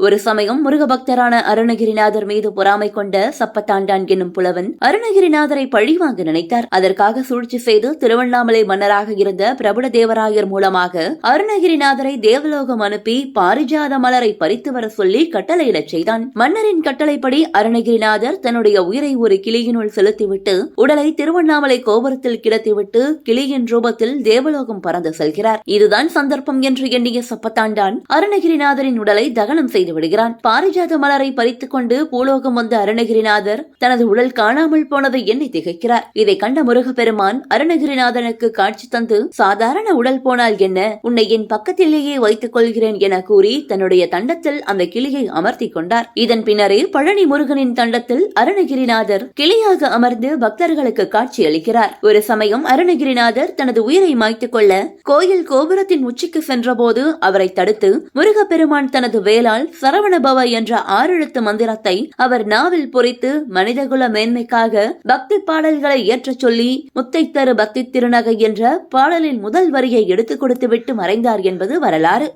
ஒரு சமயம் முருக பக்தரான அருணகிரிநாதர் மீது பொறாமை கொண்ட சப்பத்தாண்டான் என்னும் புலவன் அருணகிரிநாதரை பழிவாங்க நினைத்தார். அதற்காக சூழ்ச்சி செய்து திருவண்ணாமலை மன்னராக இருந்த பிரபுடதேவராயர் மூலமாக அருணகிரிநாதரை தேவலோகம் அனுப்பி பாரிஜாத மலரை பறித்து வர சொல்லி கட்டளையிடச் செய்தான். மன்னரின் கட்டளைப்படி அருணகிரிநாதர் தன்னுடைய உயிரை ஒரு கிளியினுள் செலுத்திவிட்டு உடலை திருவண்ணாமலை கோபுரத்தில் கிடத்திவிட்டு கிளியின் ரூபத்தில் தேவலோகம் பறந்து செல்கிறார். இதுதான் சந்தர்ப்பம் என்று எண்ணிய சப்பத்தாண்டான் அருணகிரிநாதரின் உடலை தகனம் செய்து விடுகிறான். பாரிஜாத மலரை பறித்துக் கொண்டு பூலோகம் வந்த அருணகிரிநாதர் தனது உடல் காணாமல் போனதை எண்ணி திகைக்கிறார். இதை கண்ட முருகப்பெருமான் அருணகிரிநாதனுக்கு காட்சி தந்து, சாதாரண உடல் போனால் என்ன, உன்னை என் பக்கத்திலேயே வைத்துக் கொள்கிறேன் என கூறி தன்னுடைய தண்டத்தில் அந்த கிளியை அமர்த்தி கொண்டார். இதன் பின்னரே பழனி முருகனின் தண்டத்தில் அருணகிரிநாதர் கிளியாக அமர்ந்து பக்தர்களுக்கு காட்சி அளிக்கிறார். ஒரு சமயம் அருணகிரிநாதர் தனது உயிரை மாய்த்துக் கொள்ள கோயில் கோபுரத்தின் உச்சிக்கு சென்றபோது அவரை தடுத்து முருகப்பெருமான் தனது வேளால் சரவணபவ என்ற 6 எழுத்து மந்திரத்தை அவர் நாவில் பொறித்து மனிதகுல மேன்மைக்காக பக்தி பாடல்களை ஏற்றச் சொல்லி முத்தை தரு பக்தி திருநகை என்ற பாடலின் முதல் வரியை எடுத்துக் கொடுத்துவிட்டு மறைந்தார் என்பது வரலாறு.